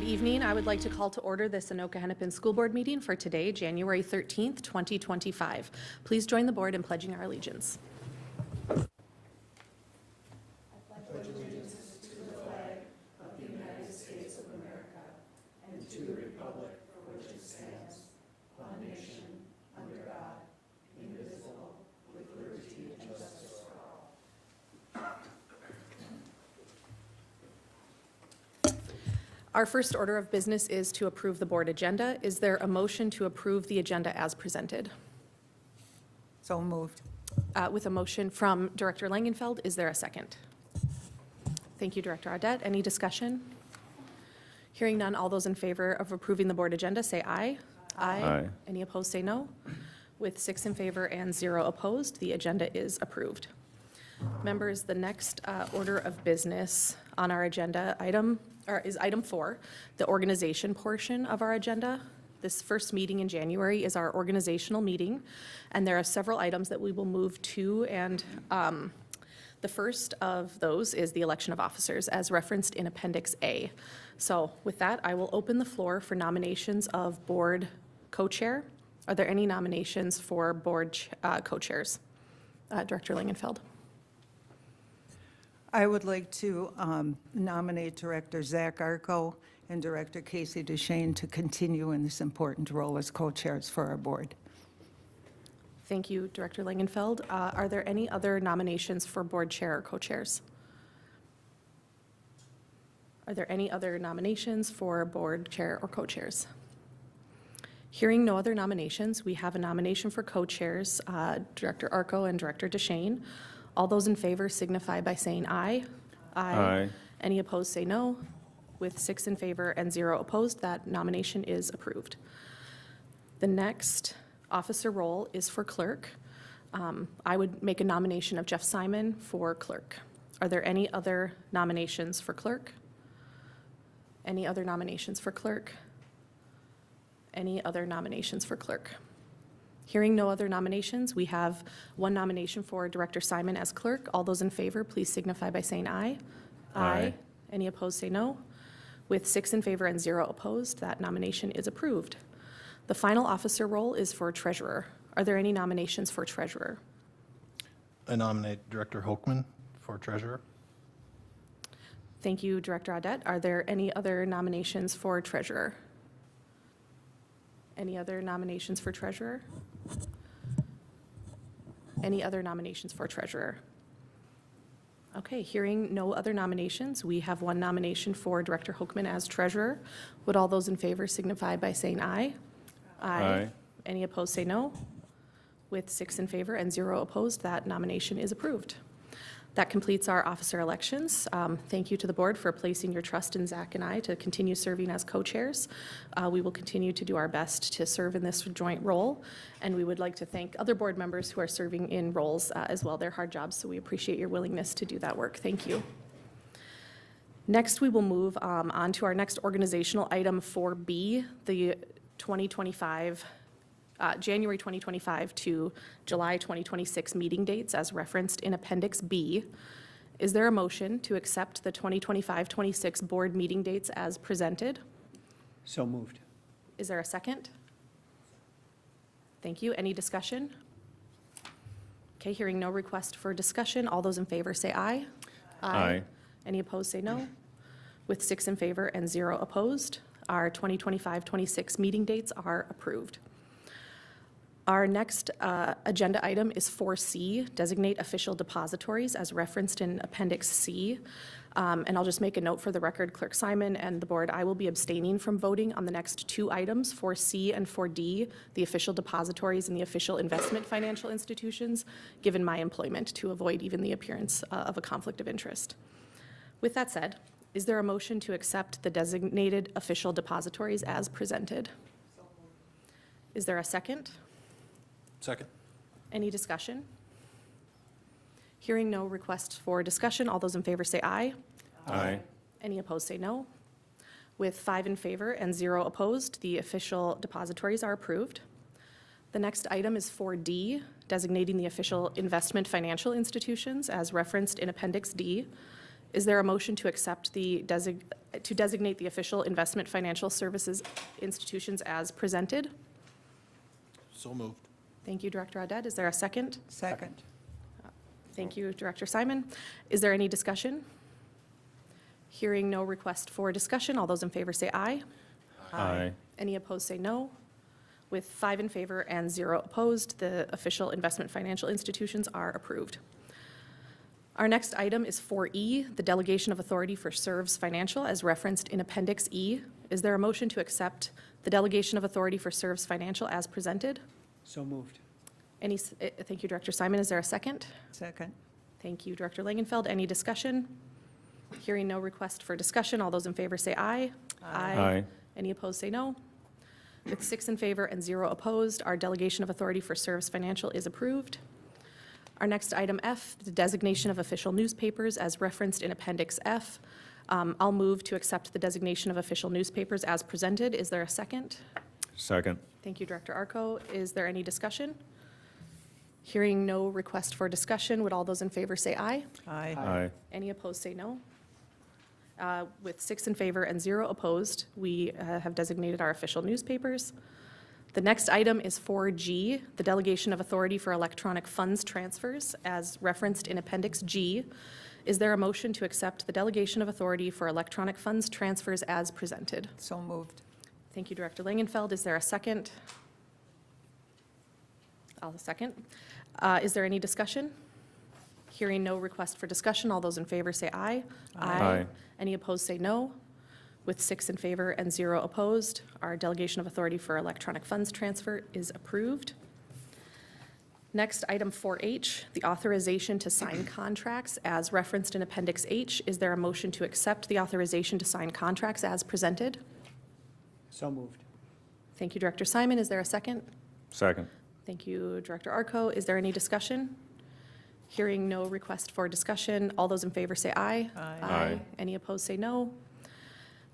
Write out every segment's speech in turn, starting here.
Good evening. I would like to call to order this Anoka-Hennepin School Board meeting for today, January 13th, 2025. Please join the board in pledging our allegiance. Our first order of business is to approve the board agenda. Is there a motion to approve the agenda as presented? So moved. With a motion from Director Langenfeld, is there a second? Thank you, Director Audette. Any discussion? Hearing none, all those in favor of approving the board agenda say aye. Aye. Any opposed say no. With 6 in favor and 0 opposed, the agenda is approved. Members, the next order of business on our agenda is item 4, the organization portion of our agenda. This first meeting in January is our organizational meeting, and there are several items that we will move to, and the first of those is the election of officers as referenced in Appendix A. So with that, I will open the floor for nominations of board co-chair. Are there any nominations for board co-chairs? Director Langenfeld. I would like to nominate Director Zach Arco and Director Casey DeShane to continue in this important role as co-chairs for our board. Thank you, Director Langenfeld. Are there any other nominations for board chair or co-chairs? Are there any other nominations for board chair or co-chairs? Hearing no other nominations, we have a nomination for co-chairs, Director Arco and Director DeShane. All those in favor signify by saying aye. Aye. Any opposed say no. With 6 in favor and 0 opposed, that nomination is approved. The next officer role is for clerk. I would make a nomination of Jeff Simon for clerk. Are there any other nominations for clerk? Any other nominations for clerk? Any other nominations for clerk? Hearing no other nominations, we have one nomination for Director Simon as clerk. All those in favor, please signify by saying aye. Aye. Any opposed say no. With 6 in favor and 0 opposed, that nomination is approved. The final officer role is for treasurer. Are there any nominations for treasurer? I nominate Director Hochman for treasurer. Thank you, Director Audette. Are there any other nominations for treasurer? Any other nominations for treasurer? Any other nominations for treasurer? Okay, hearing no other nominations, we have one nomination for Director Hochman as treasurer. Would all those in favor signify by saying aye? Aye. Any opposed say no. With 6 in favor and 0 opposed, that nomination is approved. That completes our officer elections. Thank you to the board for placing your trust in Zach and I to continue serving as co-chairs. We will continue to do our best to serve in this joint role, and we would like to thank other board members who are serving in roles as well. They're hard jobs, so we appreciate your willingness to do that work. Thank you. Next, we will move on to our next organizational item 4B, the January 2025 to July 2026 meeting dates as referenced in Appendix B. Is there a motion to accept the 2025-26 board meeting dates as presented? So moved. Is there a second? Thank you. Any discussion? Okay, hearing no request for discussion, all those in favor say aye. Aye. Any opposed say no. With 6 in favor and 0 opposed, our 2025-26 meeting dates are approved. Our next agenda item is 4C, designate official depositories as referenced in Appendix C. And I'll just make a note for the record, Clerk Simon and the board, I will be abstaining from voting on the next 2 items, 4C and 4D, the official depositories and the official investment financial institutions, given my employment to avoid even the appearance of a conflict of interest. With that said, is there a motion to accept the designated official depositories as presented? Is there a second? Second. Any discussion? Hearing no requests for discussion, all those in favor say aye. Aye. Any opposed say no. With 5 in favor and 0 opposed, the official depositories are approved. The next item is 4D, designating the official investment financial institutions as referenced in Appendix D. Is there a motion to accept the to designate the official investment financial services institutions as presented. So moved. Thank you, Director Audette. Is there a second? Second. Thank you, Director Simon. Is there any discussion? Hearing no request for discussion, all those in favor say aye. Aye. Any opposed say no. With 5 in favor and 0 opposed, the official investment financial institutions are approved. Our next item is 4E, the delegation of authority for Serves Financial as referenced in Appendix E. Is there a motion to accept the delegation of authority for Serves Financial as presented? So moved. Thank you, Director Simon. Is there a second? Second. Thank you, Director Langenfeld. Any discussion? Hearing no request for discussion, all those in favor say aye. Aye. Any opposed say no. With 6 in favor and 0 opposed, our delegation of authority for Serves Financial is approved. Our next item F, the designation of official newspapers as referenced in Appendix F. I'll move to accept the designation of official newspapers as presented. Is there a second? Second. Thank you, Director Arco. Is there any discussion? Hearing no request for discussion, would all those in favor say aye? Aye. Aye. Any opposed say no. With 6 in favor and 0 opposed, we have designated our official newspapers. The next item is 4G, the delegation of authority for electronic funds transfers as referenced in Appendix G. Is there a motion to accept the delegation of authority for electronic funds transfers as presented? So moved. Thank you, Director Langenfeld. Is there a second? I'll second. Is there any discussion? Hearing no request for discussion, all those in favor say aye. Aye. Any opposed say no. With 6 in favor and 0 opposed, our delegation of authority for electronic funds transfer is approved. Next, item 4H, the authorization to sign contracts as referenced in Appendix H. Is there a motion to accept the authorization to sign contracts as presented? So moved. Thank you, Director Simon. Is there a second? Second. Thank you, Director Arco. Is there any discussion? Hearing no request for discussion, all those in favor say aye. Aye. Any opposed say no.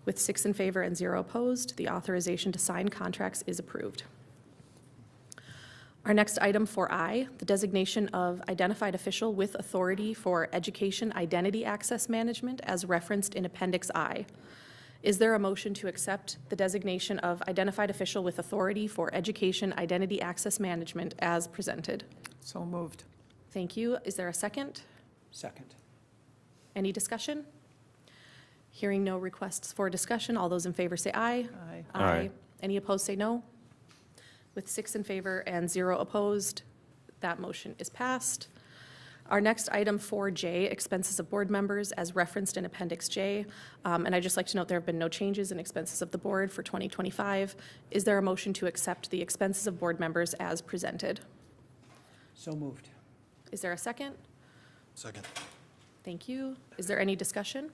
With 6 in favor and 0 opposed, the authorization to sign contracts is approved. Our next item 4I, the designation of identified official with authority for education identity access management as referenced in Appendix I. Is there a motion to accept the designation of identified official with authority for education identity access management as presented? So moved. Thank you. Is there a second? Second. Any discussion? Hearing no requests for discussion, all those in favor say aye. Aye. Aye. Any opposed say no. With 6 in favor and 0 opposed, that motion is passed. Our next item 4J, expenses of board members as referenced in Appendix J. And I'd just like to note there have been no changes in expenses of the board for 2025. Is there a motion to accept the expenses of board members as presented? So moved. Is there a second? Second. Thank you. Is there any discussion?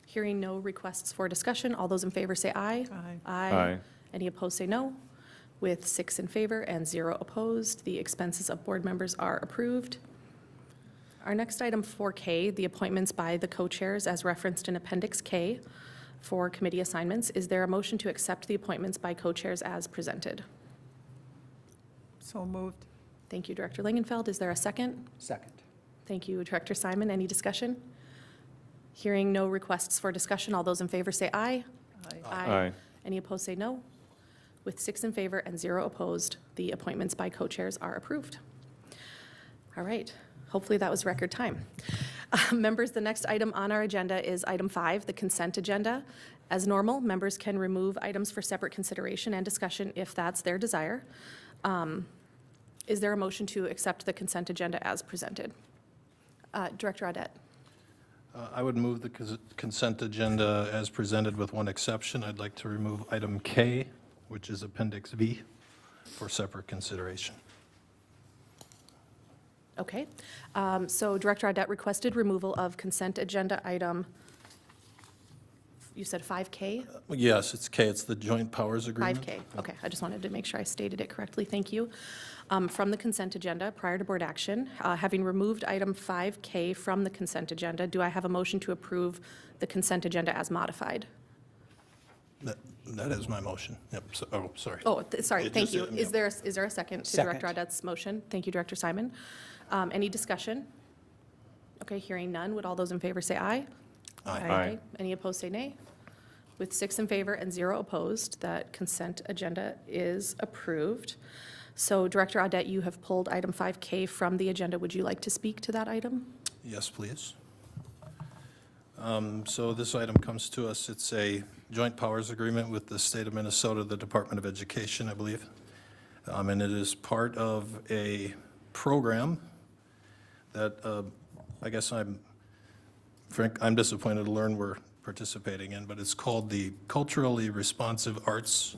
Hearing no requests for discussion, all those in favor say aye. Aye. Aye. Any opposed say no. With 6 in favor and 0 opposed, the expenses of board members are approved. Our next item 4K, the appointments by the co-chairs as referenced in Appendix K for committee assignments. Is there a motion to accept the appointments by co-chairs as presented? So moved. Thank you, Director Langenfeld. Is there a second? Second. Thank you, Director Simon. Any discussion? Hearing no requests for discussion, all those in favor say aye. Aye. Aye. Any opposed say no. With 6 in favor and 0 opposed, the appointments by co-chairs are approved. All right, hopefully that was record time. Members, the next item on our agenda is item 5, the consent agenda. As normal, members can remove items for separate consideration and discussion if that's their desire. Is there a motion to accept the consent agenda as presented? Director Audette. I would move the consent agenda as presented with one exception. I'd like to remove item K, which is Appendix V, for separate consideration. Okay, so Director Audette requested removal of consent agenda item, you said 5K? Yes, it's K. It's the joint powers agreement. 5K, okay, I just wanted to make sure I stated it correctly, thank you. From the consent agenda, prior to board action, having removed item 5K from the consent agenda, do I have a motion to approve the consent agenda as modified? That is my motion. Yep. Sorry. Oh, sorry, It thank just- you. yeah. Is there a second to Second. Director Audette's motion? Thank you, Director Simon. Any discussion? Okay, hearing none, would all those in favor say aye? Aye. Any opposed, say nay. With 6 in favor and 0 opposed, that consent agenda is approved. So Director Audette, you have pulled item 5K from the agenda. Would you like to speak to that item? Yes, please. So this item comes to us, it's a joint powers agreement with the state of Minnesota, the Department of Education, I believe. And it is part of a program that I guess I'm disappointed to learn we're participating in, but it's called the Culturally Responsive Arts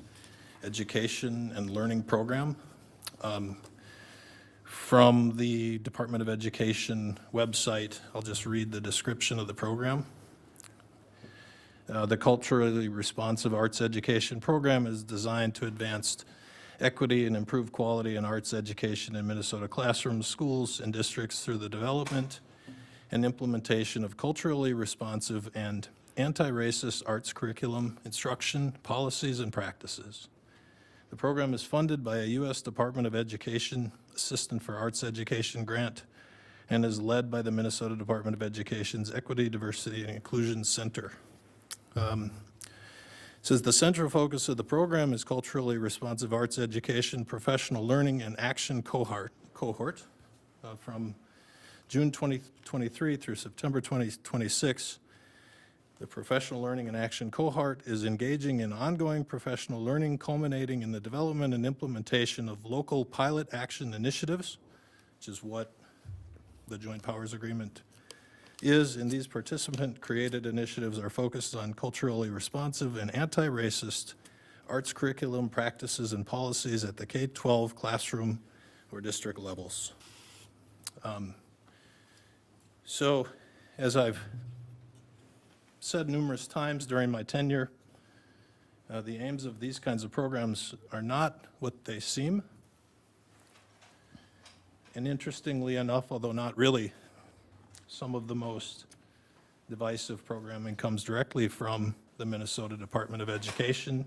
Education and Learning Program. From the Department of Education website, I'll just read the description of the program. The Culturally Responsive Arts Education Program is designed to advance equity and improve quality in arts education in Minnesota classrooms, schools, and districts through the development and implementation of culturally responsive and anti-racist arts curriculum, instruction, policies, and practices. The program is funded by a U.S. Department of Education Assistant for Arts Education grant and is led by the Minnesota Department of Education's Equity, Diversity, and Inclusion Center. Says the central focus of the program is culturally responsive arts education, professional learning, and action cohort from June 2023 through September 2026. The professional learning and action cohort is engaging in ongoing professional learning, culminating in the development and implementation of local pilot action initiatives, which is what the Joint Powers Agreement is, and these participant-created initiatives are focused on culturally responsive and anti-racist arts curriculum, practices, and policies at the K-12 classroom or district levels. So, as I've said numerous times during my tenure, the aims of these kinds of programs are not what they seem. And interestingly enough, although not really, some of the most divisive programming comes directly from the Minnesota Department of Education.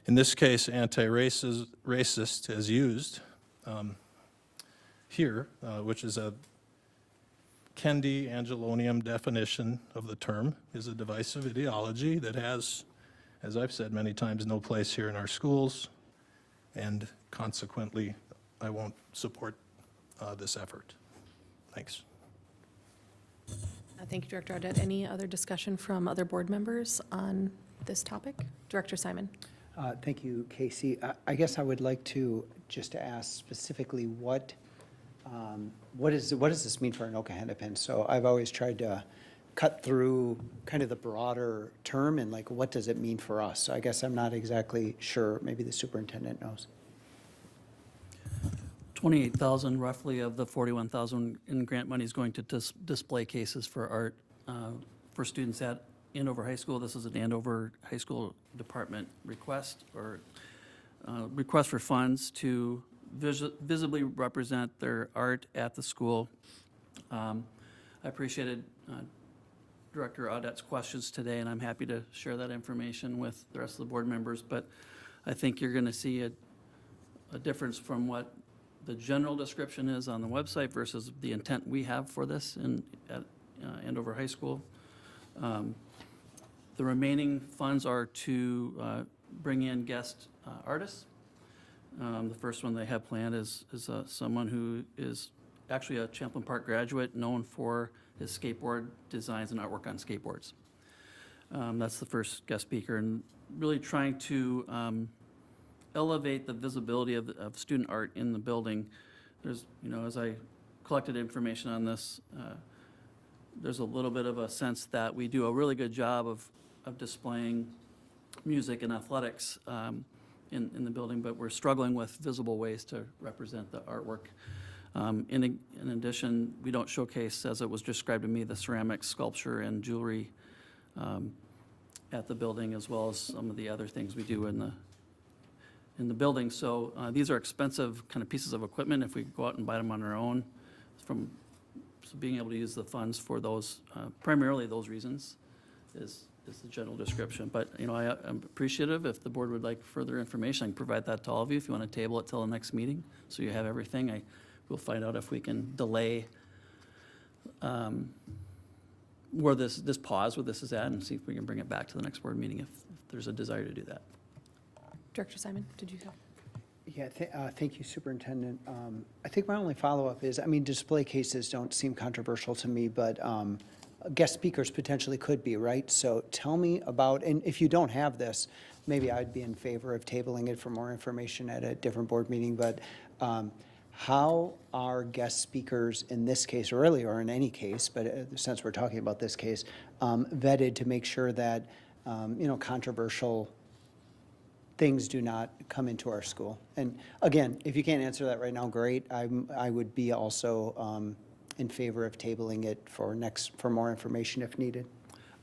In this case, anti-racist is used here, which is a Kendi Angelonium definition of the term, is a divisive ideology that has, as I've said many times, no place here in our schools, and consequently, I won't support this effort. Thanks. Thank you, Director Audette. Any other discussion from other board members on this topic? Director Simon? Thank you, Casey. I guess I would like to just ask specifically what does this mean for Anoka-Hennepin? So I've always tried to cut through kind of the broader term and like what does it mean for us? So I guess I'm not exactly sure. Maybe the superintendent knows. 28,000 roughly of the 41,000 in grant money is going to display cases for art for students at Andover High School. This is an Andover High School Department request or request for funds to visibly represent their art at the school. I appreciated Director Audette's questions today, and I'm happy to share that information with the rest of the board members, but I think you're going to see a difference from what the general description is on the website versus the intent we have for this at Andover High School. The remaining funds are to bring in guest artists. The first one they have planned is someone who is actually a Champlain Park graduate known for his skateboard designs and artwork on skateboards. That's the first guest speaker, and really trying to elevate the visibility of student art in the building. There's, as I collected information on this, there's a little bit of a sense that we do a really good job of displaying music and athletics in the building, but we're struggling with visible ways to represent the artwork. In addition, we don't showcase, as it was described to me, the ceramics, sculpture, and jewelry at the building, as well as some of the other things we do in the building. So these are expensive kind of pieces of equipment if we go out and buy them on our own. So being able to use the funds for those, primarily those reasons, is the general description. But, I'm appreciative if the board would like further information. I can provide that to all of you if you want to table it till the next meeting, so you have everything. We'll find out if we can delay where this pause where this is at and see if we can bring it back to the next board meeting if there's a desire to do that. Director Simon, did you have? Yeah, thank you, Superintendent. I think my only follow-up is, I mean, display cases don't seem controversial to me, but guest speakers potentially could be, right? So tell me about, and if you don't have this, maybe I'd be in favor of tabling it for more information at a different board meeting, but how are guest speakers in this case, or really, or in any case, but since we're talking about this case, vetted to make sure that, controversial things do not come into our school? And again, if you can't answer that right now, great. I would be also in favor of tabling it for more information if needed.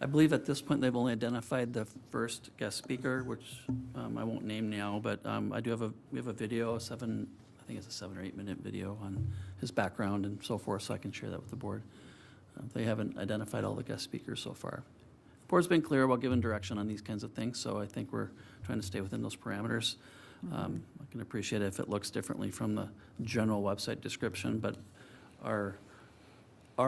I believe at this point, they've only identified the first guest speaker, which I won't name now, but we have a video, I think it's a 7 or 8 minute video on his background and so forth, so I can share that with the board. They haven't identified all the guest speakers so far. Board's been clear about giving direction on these kinds of things, so I think we're trying to stay within those parameters. I can appreciate it if it looks differently from the general website description, but our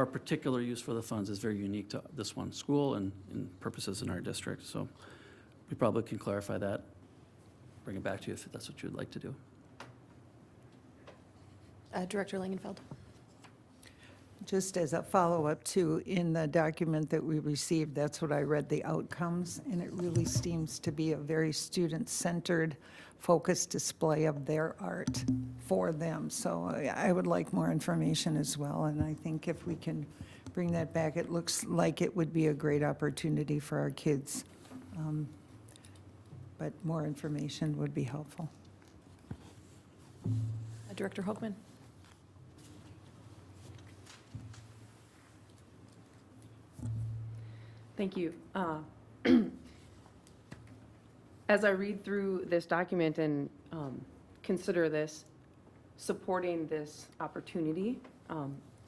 particular use for the funds is very unique to this one school and purposes in our district, so we probably can clarify that, bring it back to you if that's what you'd like to do. Director Langenfeld. Just as a follow-up to, in the document that we received, that's what I read, the outcomes, and it really seems to be a very student-centered, focused display of their art for them. So I would like more information as well, and I think if we can bring that back, it looks like it would be a great opportunity for our kids. But more information would be helpful. Director Hoekman. Thank you. As I read through this document and consider this, supporting this opportunity,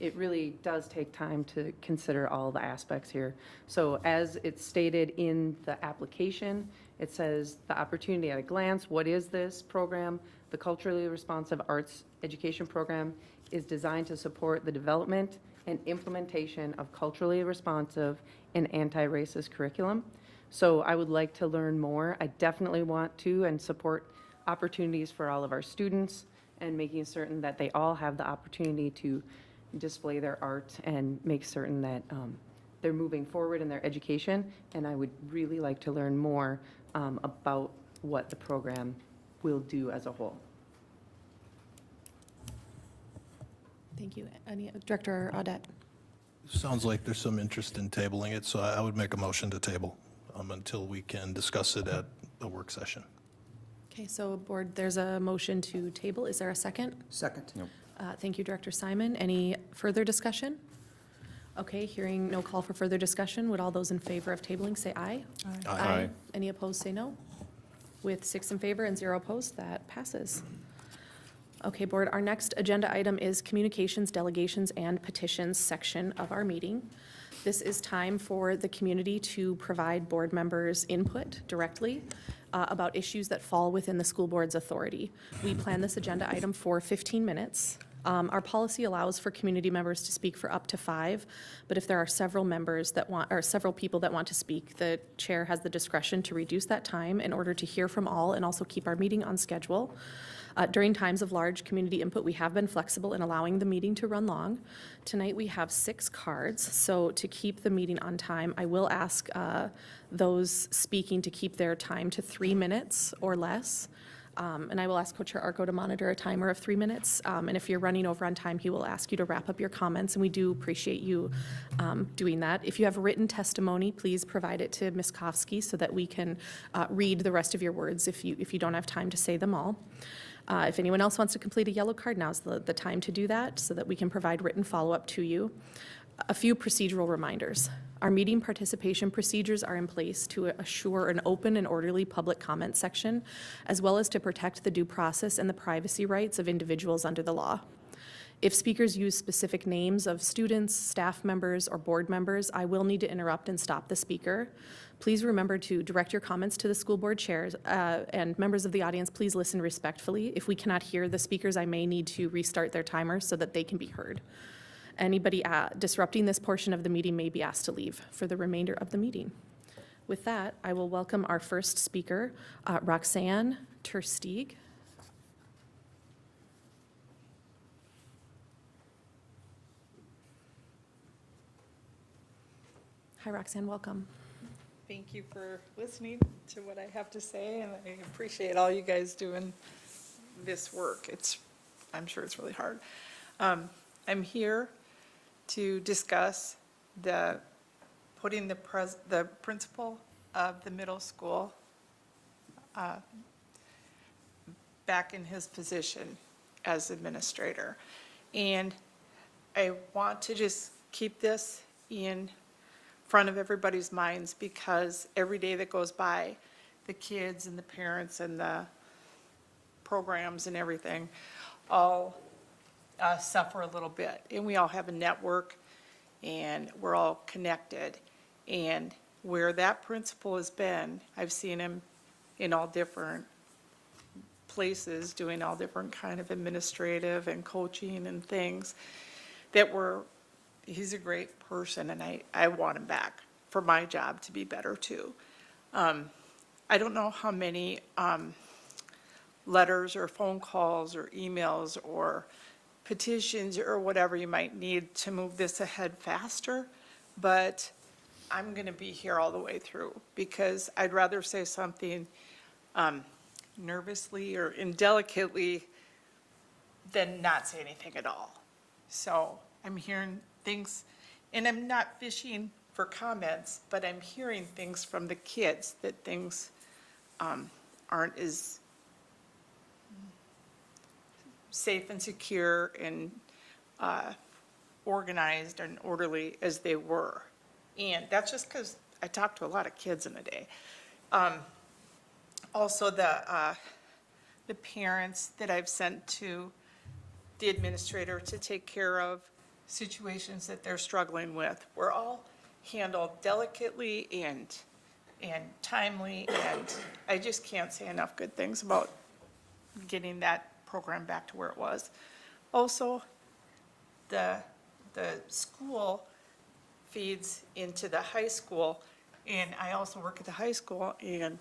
it really does take time to consider all the aspects here. So as it's stated in the application, it says the opportunity at a glance. What is this program? The Culturally Responsive Arts Education Program is designed to support the development and implementation of culturally responsive and anti-racist curriculum. So I would like to learn more. I definitely want to and support opportunities for all of our students and making certain that they all have the opportunity to display their art and make certain that they're moving forward in their education. And I would really like to learn more about what the program will do as a whole. Thank you. Director Audette. Sounds like there's some interest in tabling it, so I would make a motion to table until we can discuss it at the work session. Okay, so board, there's a motion to table. Is there a second? Second. Thank you, Director Simon. Any further discussion? Okay, hearing no call for further discussion, would all those in favor of tabling say aye? Aye. Any opposed, say no. With 6 in favor and 0 opposed, that passes. Okay, board, our next agenda item is communications, delegations, and petitions section of our meeting. This is time for the community to provide board members input directly about issues that fall within the school board's authority. We plan this agenda item for 15 minutes. Our policy allows for community members to speak for up to 5, but if there are several members that want, or several people that want to speak, the chair has the discretion to reduce that time in order to hear from all and also keep our meeting on schedule. During times of large community input, we have been flexible in allowing the meeting to run long. Tonight, we have 6 cards, so to keep the meeting on time, I will ask those speaking to keep their time to 3 minutes or less. And I will ask Co-Chair Arco to monitor a timer of 3 minutes. And if you're running over on time, he will ask you to wrap up your comments, and we do appreciate you doing that. If you have written testimony, please provide it to Ms. Kofsky so that we can read the rest of your words if you don't have time to say them all. If anyone else wants to complete a yellow card, now's the time to do that so that we can provide written follow-up to you. A few procedural reminders. Our meeting participation procedures are in place to assure an open and orderly public comment section, as well as to protect the due process and the privacy rights of individuals under the law. If speakers use specific names of students, staff members, or board members, I will need to interrupt and stop the speaker. Please remember to direct your comments to the school board chairs, and members of the audience, please listen respectfully. If we cannot hear the speakers, I may need to restart their timer so that they can be heard. Anybody disrupting this portion of the meeting may be asked to leave for the remainder of the meeting. With that, I will welcome our first speaker, Roxanne Tersteeg. Hi, Roxanne, welcome. Thank you for listening to what I have to say, and I appreciate all you guys doing this work. I'm sure it's really hard. I'm here to discuss putting the principal of the middle school back in his position as administrator. And I want to just keep this in front of everybody's minds, because every day that goes by, the kids and the parents and the programs and everything all suffer a little bit. And we all have a network, and we're all connected. And where that principal has been, I've seen him in all different places, doing all different kind of administrative and coaching and things he's a great person, and I want him back for my job to be better too. I don't know how many letters or phone calls or emails or petitions or whatever you might need to move this ahead faster, but I'm going to be here all the way through, because I'd rather say something nervously or indelicately than not say anything at all. So I'm hearing things, and I'm not fishing for comments, but I'm hearing things from the kids that things aren't as safe and secure and organized and orderly as they were. And that's just because I talk to a lot of kids in a day. Also, the parents that I've sent to the administrator to take care of situations that they're struggling with were all handled delicately and timely, and I just can't say enough good things about getting that program back to where it was. Also, the school feeds into the high school, and I also work at the high school, and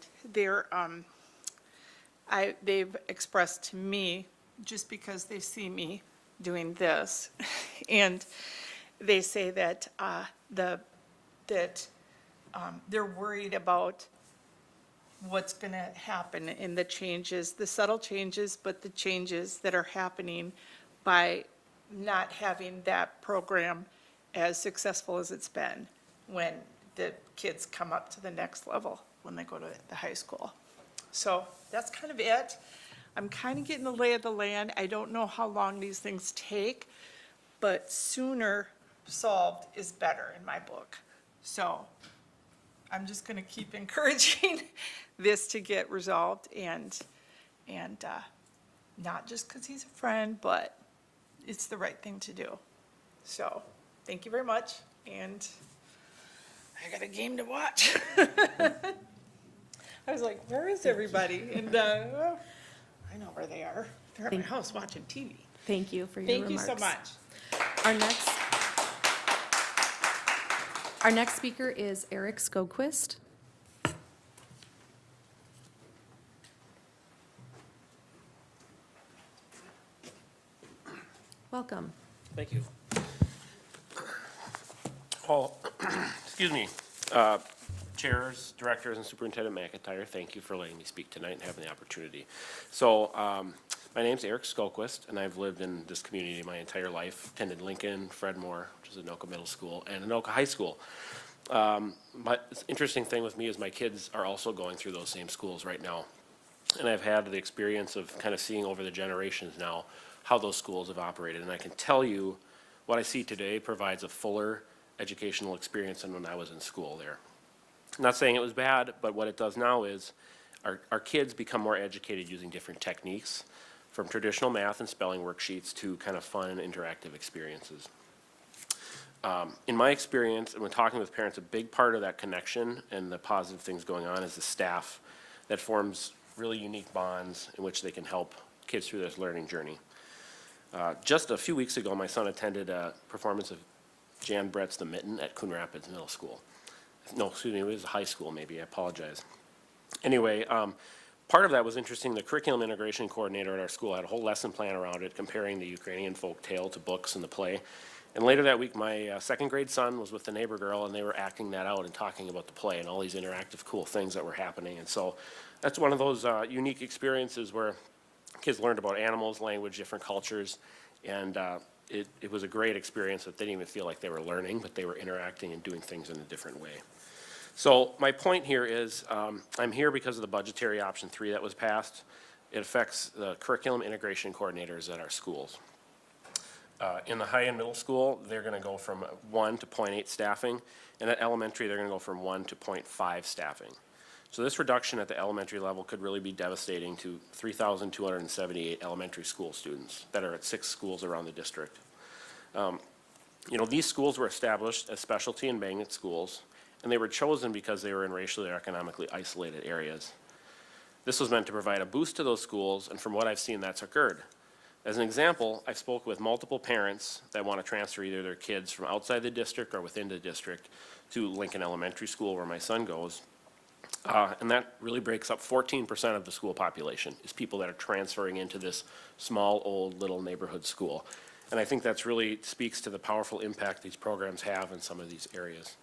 they've expressed to me, just because they see me doing this, and they say that they're worried about what's going to happen in the changes, the subtle changes, but the changes that are happening by not having that program as successful as it's been when the kids come up to the next level when they go to the high school. So that's kind of it. I'm kind of getting the lay of the land. I don't know how long these things take, but sooner solved is better in my book. So I'm just going to keep encouraging this to get resolved, and not just because he's a friend, but it's the right thing to do. So thank you very much, and I got a game to watch. I was like, where is everybody? And I know where they are. They're at my house watching TV. Thank you for your Thank remarks. you so much. Our next speaker is Eric Skogquist. Welcome. Thank you. Well, excuse me, chairs, directors, and Superintendent McIntyre, thank you for letting me speak tonight and having the opportunity. So, my name's Eric Skogquist, and I've lived in this community my entire life. Attended Lincoln, Fredmore, which is Anoka Middle School, and Anoka High School. But interesting thing with me is my kids are also going through those same schools right now. And I've had the experience of kind of seeing over the generations now how those schools have operated. And I can tell you what I see today provides a fuller educational experience than when I was in school there. I'm not saying it was bad, but what it does now is our kids become more educated using different techniques, from traditional math and spelling worksheets to kind of fun and interactive experiences. In my experience, and when talking with parents, a big part of that connection and the positive things going on is the staff that forms really unique bonds in which they can help kids through this learning journey. Just a few weeks ago, my son attended a performance of Jan Brett's The Mitten at Coon Rapids Middle School. No, excuse me, it was high school maybe, I apologize. Anyway, part of that was interesting. The curriculum integration coordinator at our school had a whole lesson plan around it, comparing the Ukrainian folk tale to books and the play. And later that week, my second grade son was with the neighbor girl, and they were acting that out and talking about the play and all these interactive cool things that were happening. And so that's one of those unique experiences where kids learned about animals, language, different cultures, and it was a great experience that they didn't even feel like they were learning, but they were interacting and doing things in a different way. So my point here is I'm here because of the budgetary option 3 that was passed. It affects the curriculum integration coordinators at our schools. In the high and middle school, they're going to go from 1 to 0.8 staffing, and at elementary, they're going to go from 1 to 0.5 staffing. So this reduction at the elementary level could really be devastating to 3,278 elementary school students that are at 6 schools around the district. You know, these schools were established as specialty and magnet schools, and they were chosen because they were in racially or economically isolated areas. This was meant to provide a boost to those schools, and from what I've seen, that's occurred. As an example, I've spoken with multiple parents that want to transfer either their kids from outside the district or within the district to Lincoln Elementary School, where my son goes. And that really breaks up 14% of the school population is people that are transferring into this small, old, little neighborhood school. And I think that's really speaks to the powerful impact these programs have in some of these areas.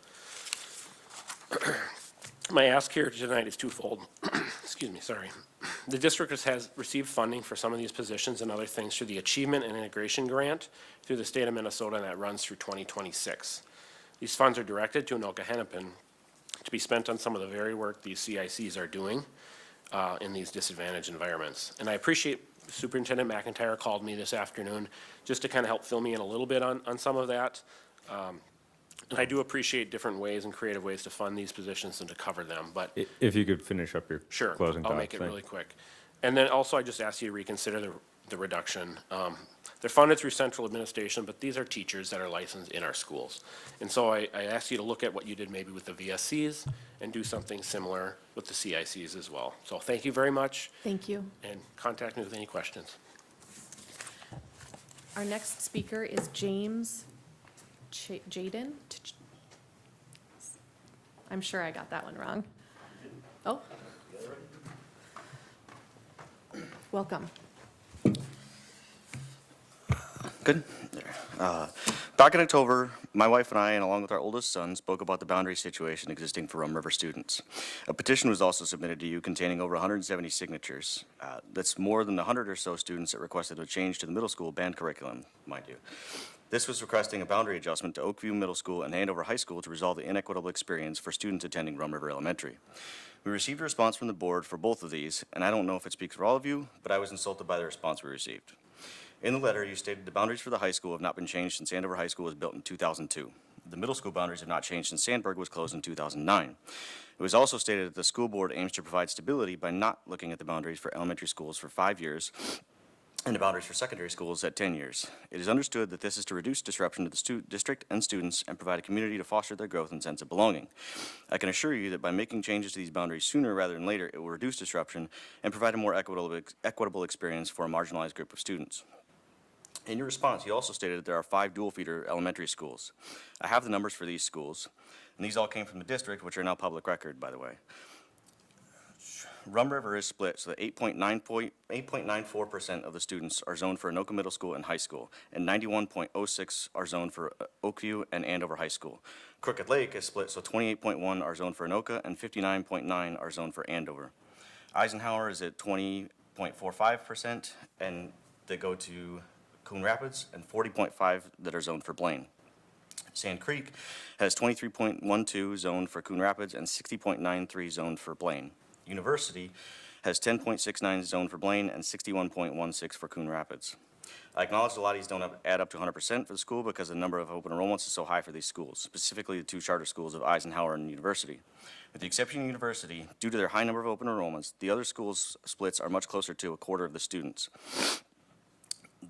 My ask here tonight is twofold. Excuse me, sorry. The district has received funding for some of these positions and other things through the Achievement and Integration Grant through the state of Minnesota, and that runs through 2026. These funds are directed to Anoka-Hennepin to be spent on some of the very work these CICs are doing in these disadvantaged environments. And I appreciate Superintendent McIntyre called me this afternoon just to kind of help fill me in a little bit on some of that. And I do appreciate different ways and creative ways to fund these positions and to cover them, but If you could finish up your sure, closing thoughts. I'll make it thank- really quick. And then also, I just ask you to reconsider the reduction. They're funded through central administration, but these are teachers that are licensed in our schools. And so I ask you to look at what you did maybe with the VSCs and do something similar with the CICs as well. So thank you very much, Thank you. and contact me with any questions. Our next speaker is James Jaden. I'm sure I got that one wrong. Oh. Welcome. Good. Back in October, my wife and I, and along with our oldest son, spoke about the boundary situation existing for Rum River students. A petition was also submitted to you containing over 170 signatures. That's more than the 100 or so students that requested a change to the middle school band curriculum, mind you. This was requesting a boundary adjustment to Oakview Middle School and Andover High School to resolve the inequitable experience for students attending Rum River Elementary. We received a response from the board for both of these, and I don't know if it speaks for all of you, but I was insulted by the response we received. In the letter, you stated the boundaries for the high school have not been changed since Andover High School was built in 2002. The middle school boundaries have not changed since Sandburg was closed in 2009. It was also stated that the school board aims to provide stability by not looking at the boundaries for elementary schools for 5 years and the boundaries for secondary schools at 10 years. It is understood that this is to reduce disruption to the district and students and provide a community to foster their growth and sense of belonging. I can assure you that by making changes to these boundaries sooner rather than later, it will reduce disruption and provide a more equitable experience for a marginalized group of students. In your response, you also stated that there are 5 dual-feeder elementary schools. I have the numbers for these schools, and these all came from the district, which are now public record, by the way. Rum River is split so that 8.94% of the students are zoned for Anoka Middle School and High School, and 91.06 are zoned for Oakview and Andover High School. Crooked Lake is split so 28.1 are zoned for Anoka and 59.9 are zoned for Andover. Eisenhower is at 20.45%, and they go to Coon Rapids, and 40.5 that are zoned for Blaine. Sand Creek has 23.12 zoned for Coon Rapids and 60.93 zoned for Blaine. University has 10.69 zoned for Blaine and 61.16 for Coon Rapids. I acknowledge a lot of these don't add up to 100% for the school because the number of open enrollments is so high for these schools, specifically the 2 charter schools of Eisenhower and University. With the exception of University, due to their high number of open enrollments, the other schools' splits are much closer to a quarter of the students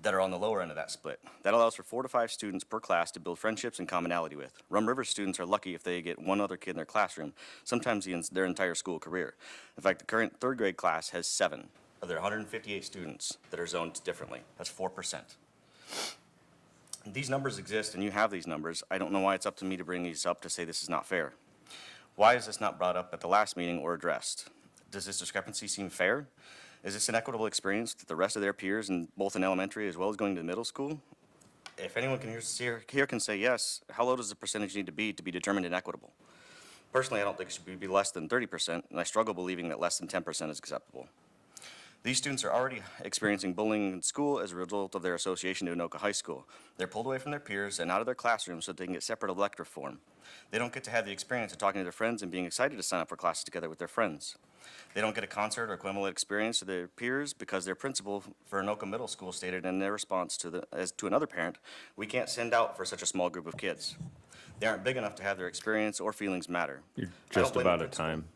that are on the lower end of that split. That allows for 4 to 5 students per class to build friendships and commonality with. Rum River students are lucky if they get one other kid in their classroom, sometimes their entire school career. In fact, the current 3rd grade class has 7 of their 158 students that are zoned differently. That's 4%. These numbers exist, and you have these numbers. I don't know why it's up to me to bring these up to say this is not fair. Why is this not brought up at the last meeting or addressed? Does this discrepancy seem fair? Is this an equitable experience with the rest of their peers, in both in elementary as well as going to middle school? If anyone here can say yes, how low does the percentage need to be determined inequitable? Personally, I don't think it should be less than 30%, and I struggle believing that less than 10% is acceptable. These students are already experiencing bullying in school as a result of their association to Anoka High School. They're pulled away from their peers and out of their classrooms so they can get separate elective form. They don't get to have the experience of talking to their friends and being excited to sign up for classes together with their friends. They don't get a concert or equivalent experience to their peers because their principal for Anoka Middle School stated in their response to another parent, "We can't send out for such a small group of kids. They aren't big enough to have their experience or feelings matter." You're I don't just blame the about at principal. time.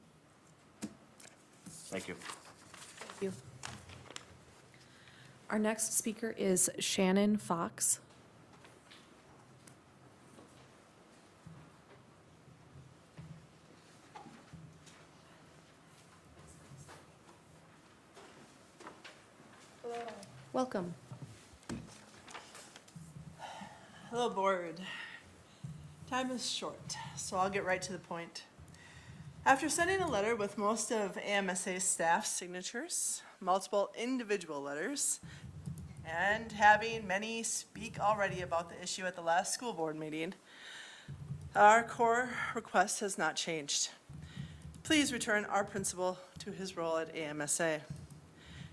Thank you. Thank you. Our next speaker is Shannon Fox. Welcome. Hello, board. Time is short, so I'll get right to the point. After sending a letter with most of AMSA staff's signatures, multiple individual letters, and having many speak already about the issue at the last school board meeting, our core request has not changed. Please return our principal to his role at AMSA.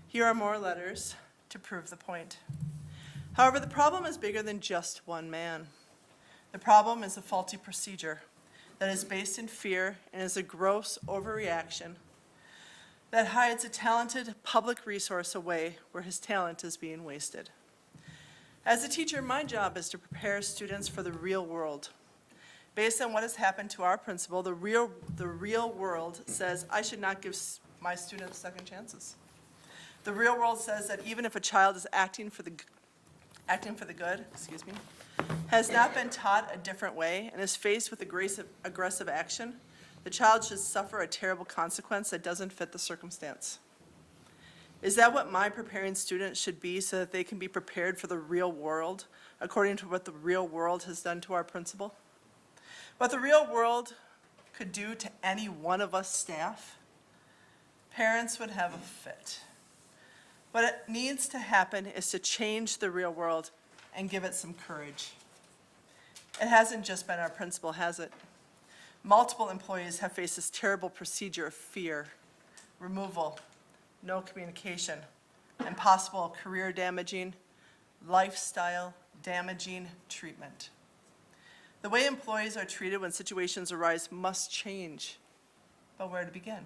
Here are more letters to prove the point. However, the problem is bigger than just one man. The problem is a faulty procedure that is based in fear and is a gross overreaction that hides a talented public resource away where his talent is being wasted. As a teacher, my job is to prepare students for the real world. Based on what has happened to our principal, the real world says I should not give my students second chances. The real world says that even if a child is acting for the good, has not been taught a different way and is faced with aggressive action, the child should suffer a terrible consequence that doesn't fit the circumstance. Is that what my preparing students should be so that they can be prepared for the real world, according to what the real world has done to our principal? What the real world could do to any one of us staff, parents would have a fit. What needs to happen is to change the real world and give it some courage. It hasn't just been our principal, has it? Multiple employees have faced this terrible procedure of fear, removal, no communication, and possible career damaging, lifestyle damaging treatment. The way employees are treated when situations arise must change, but where to begin?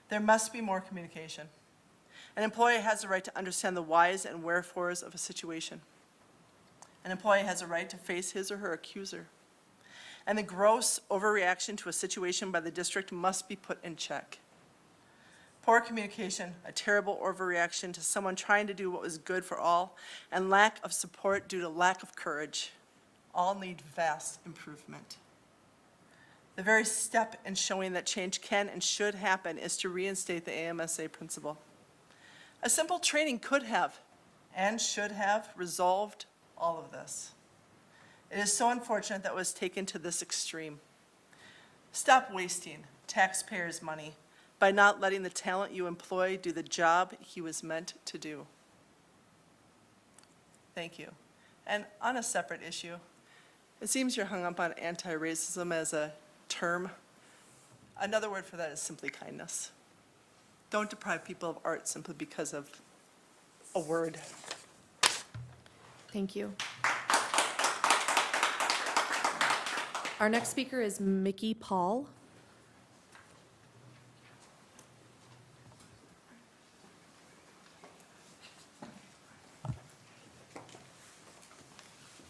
There must be more communication. An employee has a right to understand the whys and wherefores of a situation. An employee has a right to face his or her accuser. And the gross overreaction to a situation by the district must be put in check. Poor communication, a terrible overreaction to someone trying to do what was good for all, and lack of support due to lack of courage, all need vast improvement. The very step in showing that change can and should happen is to reinstate the AMSA principle. A simple training could have and should have resolved all of this. It is so unfortunate that it was taken to this extreme. Stop wasting taxpayers' money by not letting the talent you employ do the job he was meant to do. Thank you. And on a separate issue, it seems you're hung up on anti-racism as a term. Another word for that is simply kindness. Don't deprive people of art simply because of a word. Thank you. Our next speaker is Mickey Paul.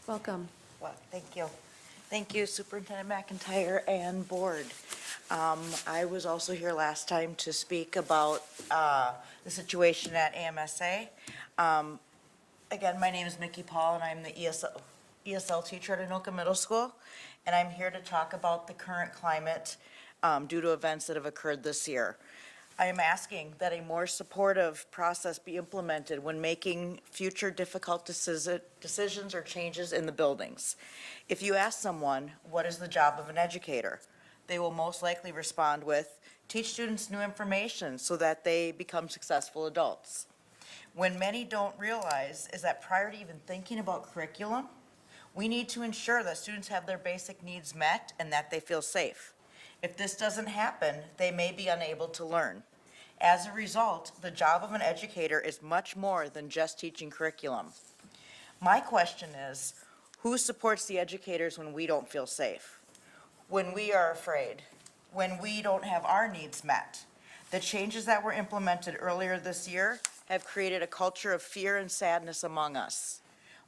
Welcome. Well, thank you. Thank you, Superintendent McIntyre and Board. I was also here last time to speak about the situation at AMSA. Again, my name is Mickey Paul, and I'm the ESL teacher at Anoka Middle School, and I'm here to talk about the current climate due to events that have occurred this year. I am asking that a more supportive process be implemented when making future difficult decisions or changes in the buildings. If you ask someone, what is the job of an educator? They will most likely respond with, teach students new information so that they become successful adults. When many don't realize is that prior to even thinking about curriculum, we need to ensure that students have their basic needs met and that they feel safe. If this doesn't happen, they may be unable to learn. As a result, the job of an educator is much more than just teaching curriculum. My question is, who supports the educators when we don't feel safe? When we are afraid? When we don't have our needs met? The changes that were implemented earlier this year have created a culture of fear and sadness among us.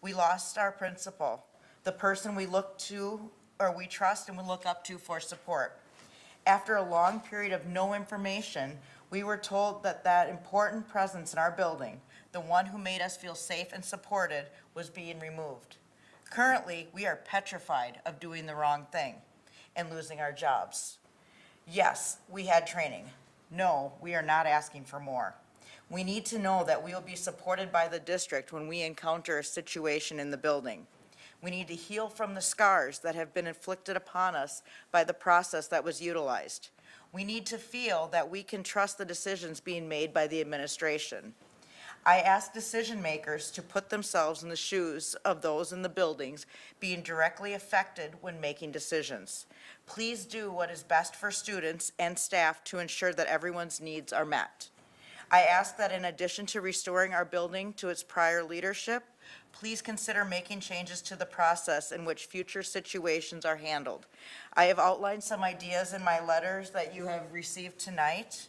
We lost our principal, the person we look to, or we trust and we look up to for support. After a long period of no information, we were told that that important presence in our building, the one who made us feel safe and supported, was being removed. Currently, we are petrified of doing the wrong thing and losing our jobs. Yes, we had training. No, we are not asking for more. We need to know that we will be supported by the district when we encounter a situation in the building. We need to heal from the scars that have been inflicted upon us by the process that was utilized. We need to feel that we can trust the decisions being made by the administration. I ask decision makers to put themselves in the shoes of those in the buildings being directly affected when making decisions. Please do what is best for students and staff to ensure that everyone's needs are met. I ask that in addition to restoring our building to its prior leadership, please consider making changes to the process in which future situations are handled. I have outlined some ideas in my letters that you have received tonight,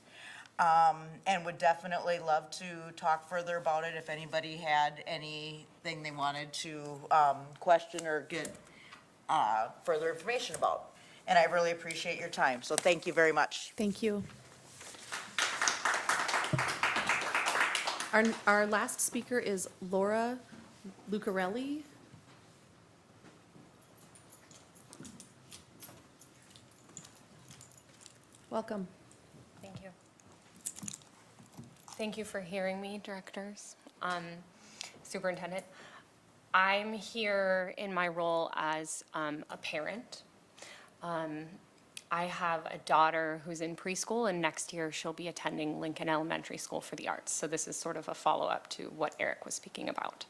and would definitely love to talk further about it if anybody had anything they wanted to question or get further information about. And I really appreciate your time, so thank you very much. Thank you. Our last speaker is Laura Lucarelli. Welcome. Thank you. Thank you for hearing me, directors. Superintendent, I'm here in my role as a parent. I have a daughter who's in preschool, and next year she'll be attending Lincoln Elementary School for the Arts. So this is sort of a follow-up to what Eric was speaking about.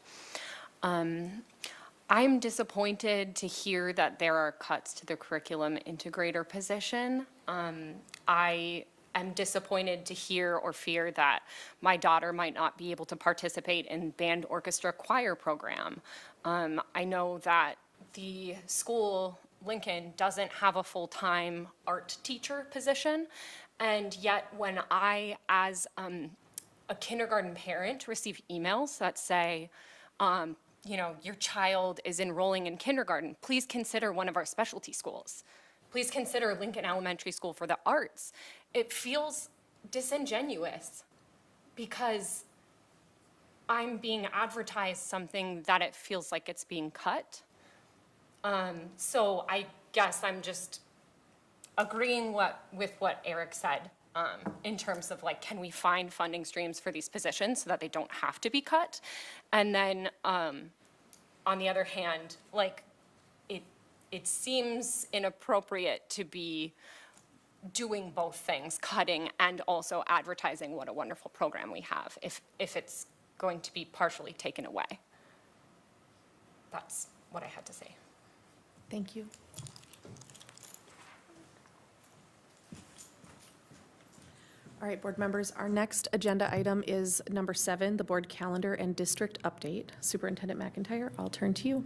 I'm disappointed to hear that there are cuts to the curriculum integrator position. I am disappointed to hear or fear that my daughter might not be able to participate in band, orchestra, choir program. I know that the school, Lincoln, doesn't have a full-time art teacher position, and yet when I, as a kindergarten parent, receive emails that say, you know, your child is enrolling in kindergarten, please consider one of our specialty schools. Please consider Lincoln Elementary School for the Arts. It feels disingenuous because I'm being advertised something that it feels like it's being cut. So I guess I'm just agreeing with what Eric said in terms of like, can we find funding streams for these positions so that they don't have to be cut? And then on the other hand, like it seems inappropriate to be doing both things, cutting and also advertising what a wonderful program we have if it's going to be partially taken away. That's what I had to say. Thank you. All right, board members, our next agenda item is number 7, the board calendar and district update. Superintendent McIntyre, I'll turn to you.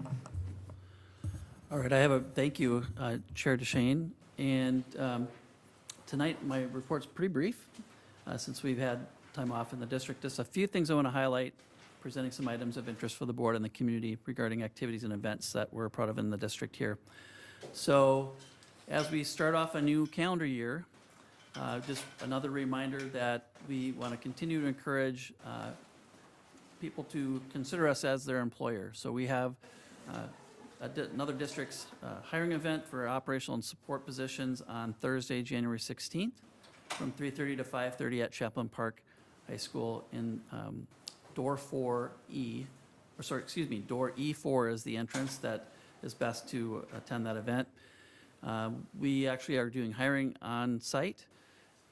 All right, I have a thank you, Chair DeShane. And tonight, my report's pretty brief, since we've had time off in the district. Just a few things I want to highlight, presenting some items of interest for the board and the community regarding activities and events that we're proud of in the district here. So as we start off a new calendar year, just another reminder that we want to continue to encourage people to consider us as their employer. So we have another district's hiring event for operational and support positions on Thursday, January 16th. from 3:30 to 5:30 at Chaplain Park High School in door 4E, or sorry, excuse me, door E4 is the entrance that is best to attend that event. We actually are doing hiring on site,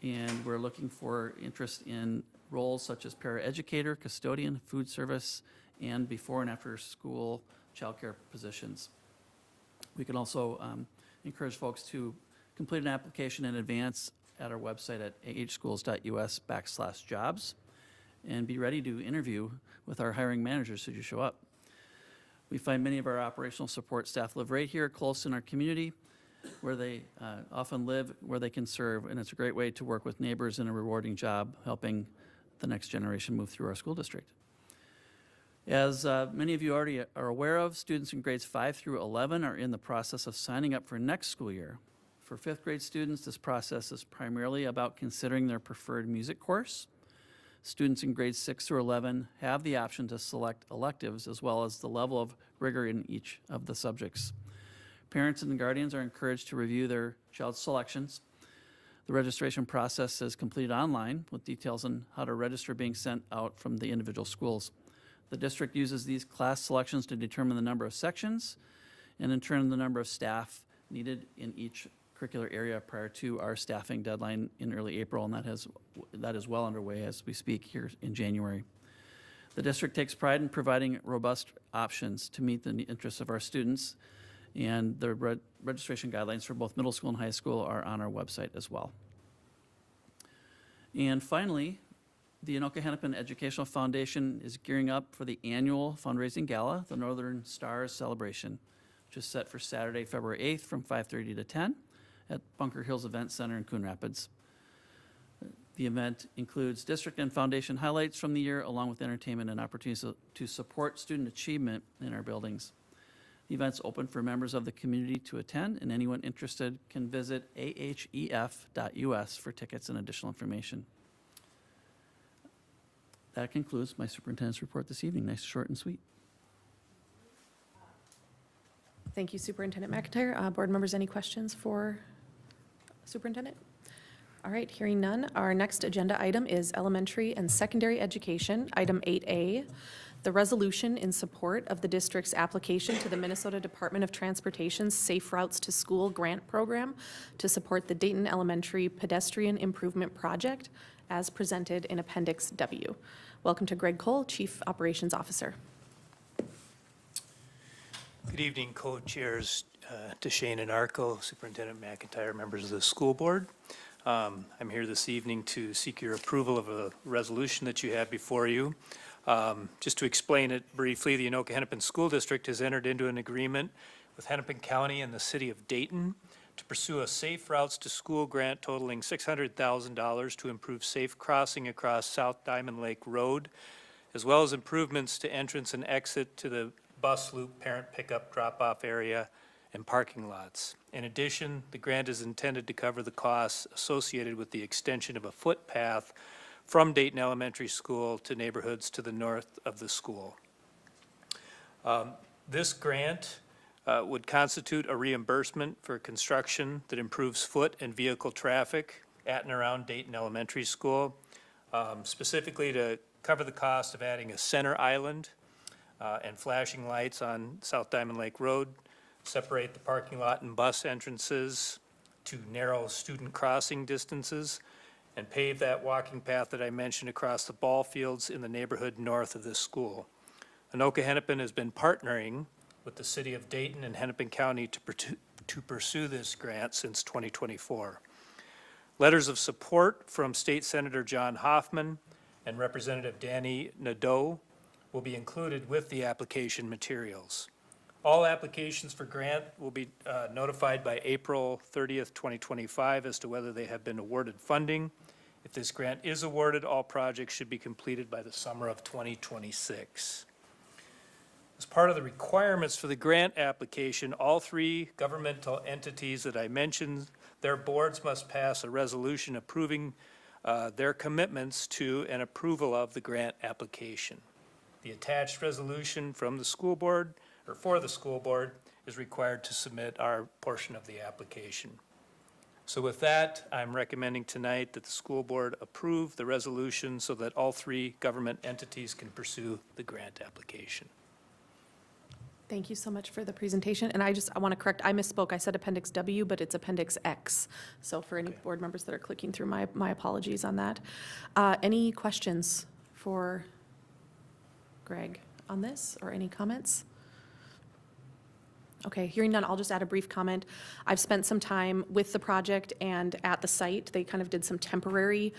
and we're looking for interest in roles such as paraeducator, custodian, food service, and before and after school childcare positions. We can also encourage folks to complete an application in advance at our website at ahschools.us/jobs and be ready to interview with our hiring managers should you show up. We find many of our operational support staff live right here close in our community where they often live, where they can serve, and it's a great way to work with neighbors in a rewarding job helping the next generation move through our school district. As many of you already are aware of, students in grades 5 through 11 are in the process of signing up for next school year. For 5th grade students, this process is primarily about considering their preferred music course. Students in grades 6 through 11 have the option to select electives as well as the level of rigor in each of the subjects. Parents and guardians are encouraged to review their child's selections. The registration process is completed online with details on how to register being sent out from the individual schools. The district uses these class selections to determine the number of sections and in turn the number of staff needed in each curricular area prior to our staffing deadline in early April, and that is well underway as we speak here in January. The district takes pride in providing robust options to meet the interests of our students, and the registration guidelines for both middle school and high school are on our website as well. And finally, the Anoka-Hennepin Educational Foundation is gearing up for the annual fundraising gala, the Northern Stars Celebration, which is set for Saturday, February 8th from 5:30 to 10 at Bunker Hills Event Center in Coon Rapids. The event includes district and foundation highlights from the year, along with entertainment and opportunities to support student achievement in our buildings. The event's open for members of the community to attend, and anyone interested can visit ahef.us for tickets and additional information. That concludes my superintendent's report this evening. Nice, short, and sweet. Thank you, Superintendent McIntyre. Board members, any questions for Superintendent? All right, hearing none. Our next agenda item is elementary and secondary education, item 8A, the resolution in support of the district's application to the Minnesota Department of Transportation's Safe Routes to School grant program to support the Dayton Elementary Pedestrian Improvement Project as presented in Appendix W. Welcome to Greg Cole, Chief Operations Officer. Good evening, co-chairs DeShane and Arco, Superintendent McIntyre, members of the school board. I'm here this evening to seek your approval of a resolution that you have before you. Just to explain it briefly, the Anoka-Hennepin School District has entered into an agreement with Hennepin County and the city of Dayton to pursue a Safe Routes to School grant totaling $600,000 to improve safe crossing across South Diamond Lake Road, as well as improvements to entrance and exit to the bus loop, parent pickup, drop-off area, and parking lots. In addition, the grant is intended to cover the costs associated with the extension of a footpath from Dayton Elementary School to neighborhoods to the north of the school. This grant would constitute a reimbursement for construction that improves foot and vehicle traffic at and around Dayton Elementary School, specifically to cover the cost of adding a center island and flashing lights on South Diamond Lake Road, separate the parking lot and bus entrances to narrow student crossing distances, and pave that walking path that I mentioned across the ball fields in the neighborhood north of this school. Anoka-Hennepin has been partnering with the city of Dayton and Hennepin County to pursue this grant since 2024. Letters of support from State Senator John Hoffman and Representative Danny Nadeau will be included with the application materials. All applications for grant will be notified by April 30th, 2025 as to whether they have been awarded funding. If this grant is awarded, all projects should be completed by the summer of 2026. As part of the requirements for the grant application, all three governmental entities that I mentioned, their boards must pass a resolution approving their commitments to and approval of the grant application. The attached resolution from the school board, or for the school board, is required to submit our portion of the application. So with that, I'm recommending tonight that the school board approve the resolution so that all 3 government entities can pursue the grant application. Thank you so much for the presentation. And I want to correct, I misspoke. I said Appendix W, but it's Appendix X. So for any board members that are clicking through, my apologies on that. Any questions for Greg on this, or any comments? Okay, hearing none, I'll just add a brief comment. I've spent some time with the project and at the site. They kind of did some temporary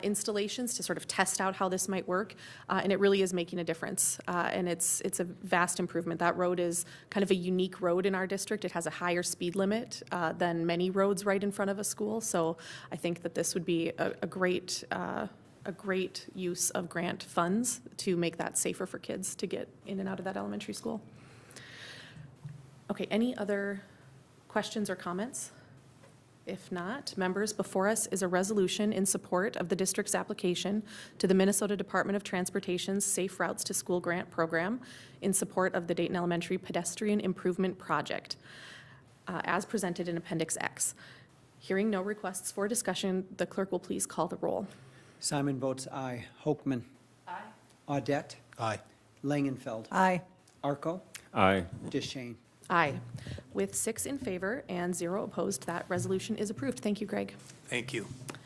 installations to sort of test out how this might work, and it really is making a difference. And it's a vast improvement. That road is kind of a unique road in our district. It has a higher speed limit than many roads right in front of a school. So I think that this would be a great use of grant funds to make that safer for kids to get in and out of that elementary school. Okay, any other questions or comments? If not, members, before us is a resolution in support of the district's application to the Minnesota Department of Transportation's Safe Routes to School Grant Program in support of the Dayton Elementary Pedestrian Improvement Project, as presented in Appendix X. Hearing no requests for discussion, the clerk will please call the roll. Simon votes aye. Hoekman. Aye. Audette. Aye. Langenfeld. Aye. Arco. Aye. DeShane. Aye. With 6 in favor and 0 opposed, that resolution is approved. Thank you, Greg. Thank you. All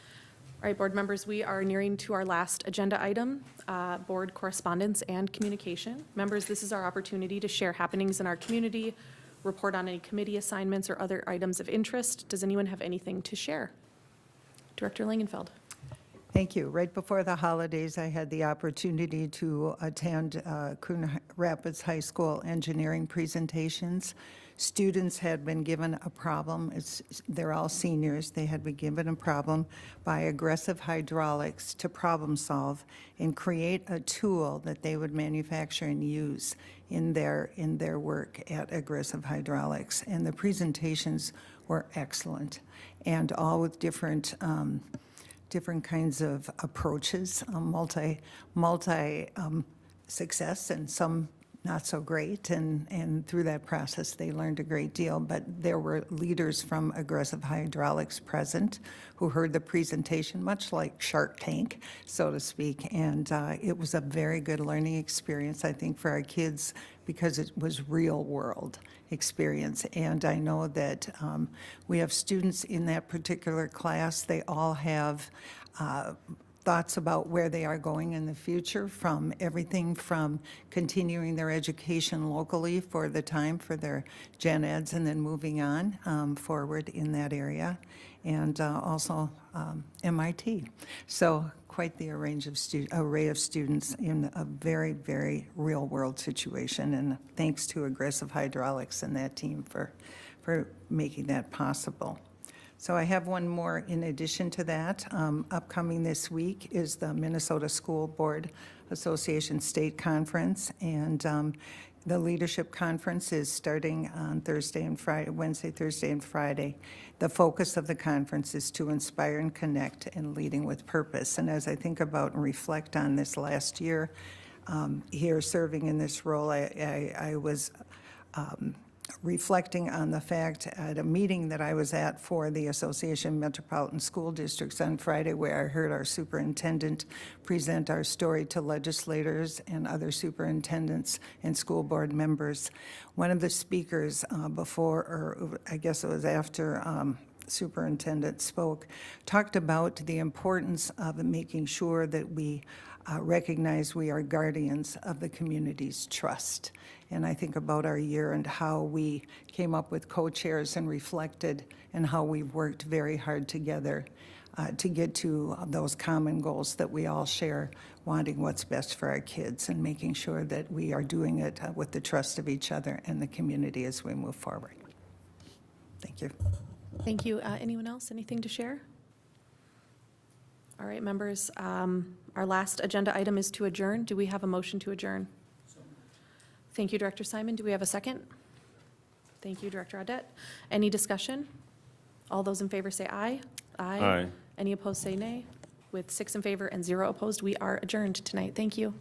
right, board members, we are nearing to our last agenda item, board correspondence and communication. Members, this is our opportunity to share happenings in our community, report on any committee assignments or other items of interest. Does anyone have anything to share? Director Langenfeld. Thank you. Right before the holidays, I had the opportunity to attend Coon Rapids High School engineering presentations. Students had been given a problem. They're all seniors. They had been given a problem by Aggressive Hydraulics to problem solve and create a tool that they would manufacture and use in their work at Aggressive Hydraulics. And the presentations were excellent, and all with different kinds of approaches, success and some not so great, and through that process, they learned a great deal. But there were leaders from Aggressive Hydraulics present who heard the presentation, much like Shark Tank, so to speak, and it was a very good learning experience, I think, for our kids, because it was real-world experience. And I know that we have students in that particular class. They all have thoughts about where they are going in the future, from everything from continuing their education locally for the time for their gen eds and then moving on forward in that area, and also MIT. So quite the array of students in a very, very real-world situation, and thanks to Aggressive Hydraulics and that team for making that possible. So I have one more in addition to that. Upcoming this week is the Minnesota School Board Association State Conference, and the Leadership Conference is starting on Wednesday, Thursday, and Friday. The focus of the conference is to inspire and connect and leading with purpose. And as I think about and reflect on this last year here serving in this role, I was reflecting on the fact at a meeting that I was at for the Association of Metropolitan School Districts on Friday, where I heard our superintendent present our story to legislators and other superintendents and school board members. One of the speakers before, or I guess it was after superintendent spoke, talked about the importance of making sure that we recognize we are guardians of the community's trust. And I think about our year and how we came up with co-chairs and reflected, and how we've worked very hard together to get to those common goals that we all share, wanting what's best for our kids and making sure that we are doing it with the trust of each other and the community as we move forward. Thank you. Thank you. Anyone else? Anything to share? All right, members, our last agenda item is to adjourn. Do we have a motion to adjourn? Thank you, Director Simon. Do we have a second? Thank you, Director Audette. Any discussion? All those in favor say aye. Aye. Any opposed say nay. With 6 in favor and 0 opposed, we are adjourned tonight. Thank you.